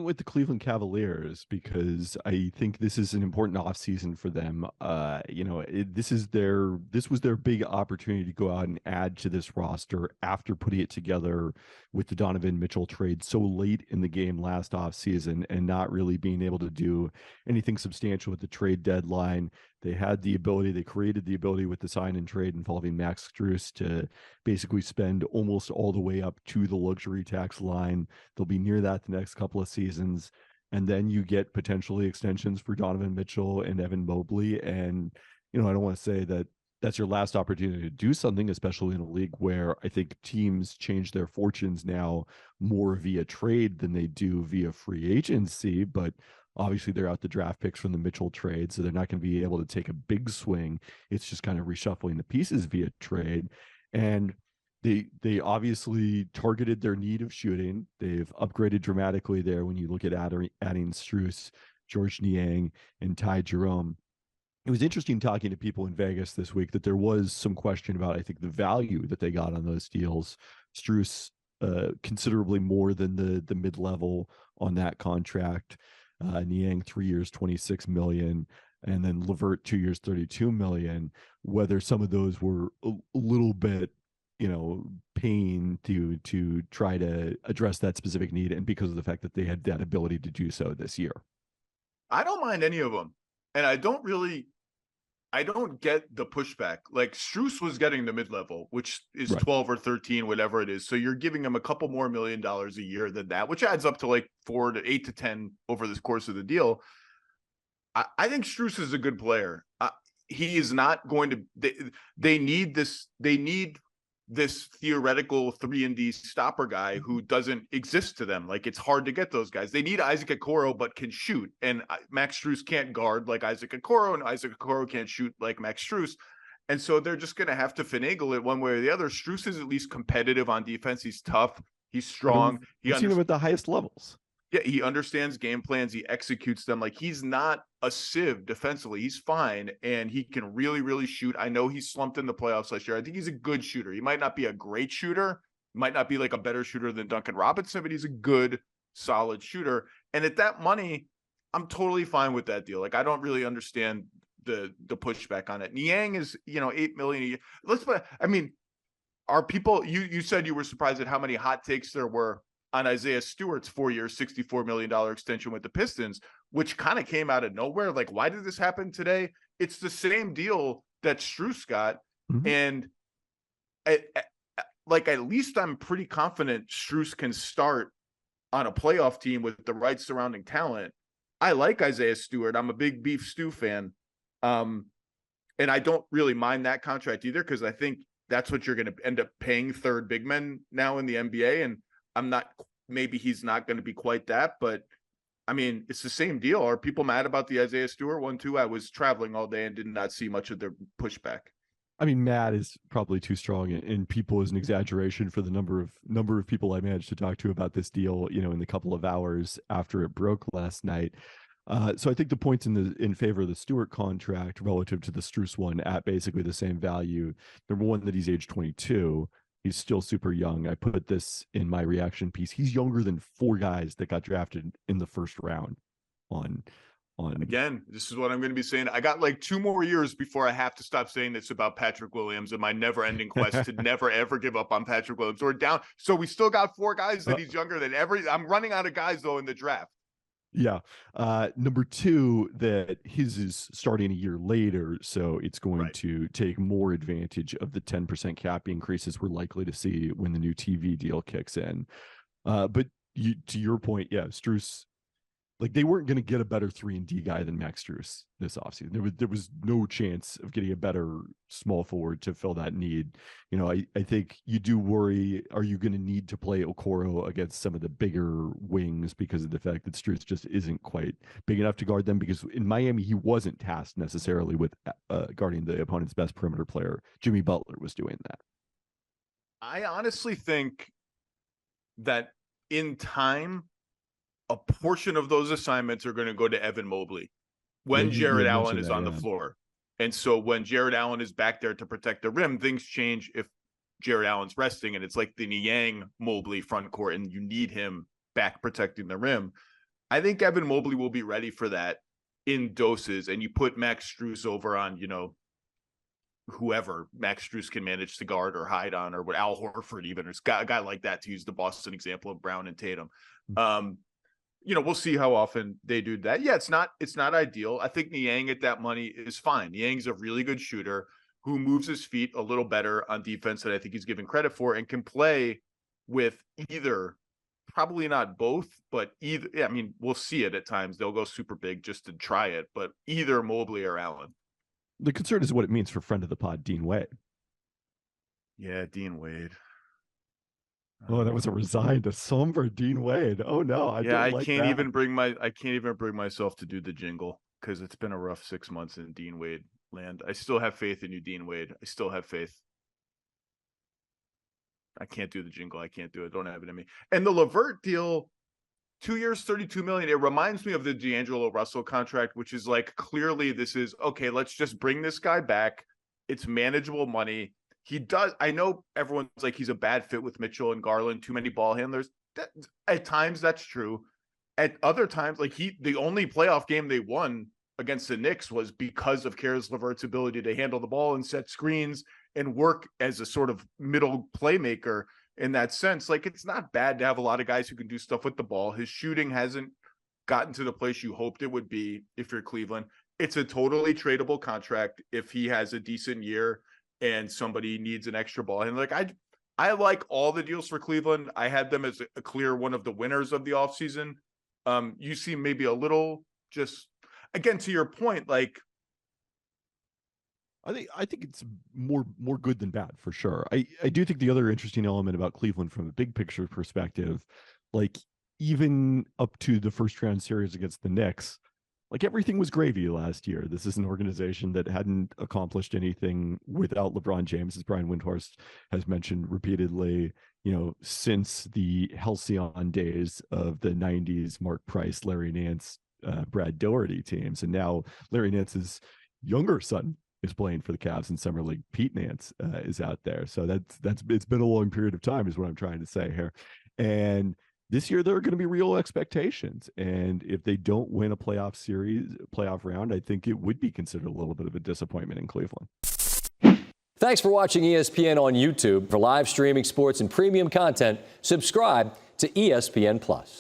with the Cleveland Cavaliers because I think this is an important offseason for them. This was their big opportunity to go out and add to this roster after putting it together with the Donovan Mitchell trade so late in the game last offseason and not really being able to do anything substantial at the trade deadline. They created the ability with the sign and trade involving Max Strus to basically spend almost all the way up to the luxury tax line. They'll be near that the next couple of seasons. And then you get potentially extensions for Donovan Mitchell and Evan Mobley. And, I don't want to say that that's your last opportunity to do something, especially in a league where I think teams change their fortunes now more via trade than they do via free agency. But obviously they're out the draft picks from the Mitchell trade, so they're not going to be able to take a big swing. It's just kind of reshuffling the pieces via trade. And they obviously targeted their need of shooting. They've upgraded dramatically there when you look at adding Strus, George Niang, and Ty Jerome. It was interesting talking to people in Vegas this week that there was some question about, I think, the value that they got on those deals. Strus considerably more than the mid-level on that contract. Niang 3 years, $26 million, and then Levert 2 years, $32 million. Whether some of those were a little bit, paying to try to address that specific need, and because of the fact that they had that ability to do so this year. I don't mind any of them, and I don't get the pushback. Like Strus was getting the mid-level, which is right. 12 or 13, whatever it is. So you're giving him a couple more $1 million a year than that, which adds up to like 8 to 10 over the course of the deal. I think Strus is a good player. He is not going to, they need this theoretical 3-and-D stopper guy who doesn't exist to them. Like, it's hard to get those guys. They need Isaac Okoro, but can shoot. And Max Strus can't guard like Isaac Okoro, and Isaac Okoro can't shoot like Max Strus. And so they're just going to have to finagle it one way or the other. Strus is at least competitive on defense. He's tough. He's strong. We've seen him at the highest levels. Yeah, he understands game plans. He executes them. Like, he's not a sieve defensively. He's fine, and he can really, really shoot. I know he slumped in the playoffs last year. I think he's a good shooter. He might not be a great shooter, might not be like a better shooter than Duncan Robinson, but he's a good, solid shooter. And at that money, I'm totally fine with that deal. Like, I don't really understand the pushback on it. Niang is, $8 million a year. Are people, you said you were surprised at how many hot takes there were on Isaiah Stewart's 4-year, $64 million extension with the Pistons, which kind of came out of nowhere. Like, why did this happen today? It's the same deal that Strus got. Mm-hmm. And at least I'm pretty confident Strus can start on a playoff team with the right surrounding talent. I like Isaiah Stewart. I'm a big Beef Stew fan. And I don't really mind that contract either, because I think that's what you're going to end up paying third big men now in the NBA. And maybe he's not going to be quite that, but it's the same deal. Are people mad about the Isaiah Stewart one too? I was traveling all day and did not see much of their pushback. Mad is probably too strong, and people is an exaggeration for the number of people I managed to talk to about this deal, in the couple of hours after it broke last night. So I think the points in favor of the Stewart contract relative to the Strus one at basically the same value. Number one, that he's age 22. He's still super young. I put this in my reaction piece. He's younger than 4 guys that got drafted in the first round on Again, this is what I'm going to be saying. I got like 2 more years before I have to stop saying this about Patrick Williams and my never-ending quest to never, ever give up on Patrick Williams. We're down. So we still got 4 guys that he's younger than I'm running out of guys, though, in the draft. Yeah. Number 2, that his is starting a year later, so it's going to take more advantage of the 10% cap increases we're likely to see when the new TV deal kicks in. But to your point, yeah, Strus, like, they weren't going to get a better 3-and-D guy than Max Strus this offseason. There was no chance of getting a better small forward to fill that need. I think you do worry, are you going to need to play Okoro against some of the bigger wings because of the fact that Strus just isn't quite big enough to guard them? Because in Miami, he wasn't tasked necessarily with guarding the opponent's best perimeter player. Jimmy Butler was doing that. I honestly think that in time, a portion of those assignments are going to go to Evan Mobley when Jared Allen is on the floor. And so when Jared Allen is back there to protect the rim, things change if Jared Allen's resting, and it's like the Niang Mobley front court and you need him back protecting the rim. I think Evan Mobley will be ready for that in doses, and you put Max Strus over on, whoever Max Strus can manage to guard or hide on, or what Al Horford even, or a guy like that, to use the Boston example of Brown and Tatum. We'll see how often they do that. Yeah, it's not ideal. I think Niang at that money is fine. Niang's a really good shooter who moves his feet a little better on defense than I think he's given credit for, and can play with either, probably not both, but either. I mean, we'll see it at times. They'll go super big just to try it, but either Mobley or Allen. The concern is what it means for friend of the pod, Dean Wade. Yeah, Dean Wade. Oh, that was a resigned, a somber Dean Wade. Oh no, I can't even bring myself to do the jingle, because it's been a rough 6 months in Dean Wade land. I still have faith in you, Dean Wade. I still have faith. I can't do the jingle. I can't do it. Don't have it in me. And the LeVert deal, 2 years, $32 million. It reminds me of the D'Angelo Russell contract, which is like, clearly this is okay. Let's just bring this guy back. It's manageable money. He does. I know everyone's like, he's a bad fit with Mitchell and Garland, too many ball handlers. At times that's true. At other times, like the only playoff game they won against the Knicks was because of Caris LeVert's ability to handle the ball and set screens and work as a sort of middle playmaker in that sense. Like, it's not bad to have a lot of guys who can do stuff with the ball. His shooting hasn't gotten to the place you hoped it would be if you're Cleveland. It's a totally tradable contract if he has a decent year and somebody needs an extra ball. And like, I like all the deals for Cleveland. I had them as a clear one of the winners of the offseason. You seem maybe a little, just, again, to your point, like, I think it's more good than bad, for sure. I do think the other interesting element about Cleveland from a big picture perspective, like, even up to the first round series against the Knicks, like, everything was gravy last year. This is an organization that hadn't accomplished anything without LeBron James, as Brian Windhorst has mentioned repeatedly, since the halcyon days of the 90s Mark Price, Larry Nance, Brad Doherty teams. And now Larry Nance's younger son is playing for the Cavs in Summer League. Pete Nance is out there. So it's been a long period of time, is what I'm trying to say here. And this year, there are going to be real expectations. And if they don't win a playoff round, I think it would be considered a little bit of a disappointment in Cleveland. Thanks for watching ESPN on YouTube. For live streaming sports and premium content, subscribe to ESPN Plus.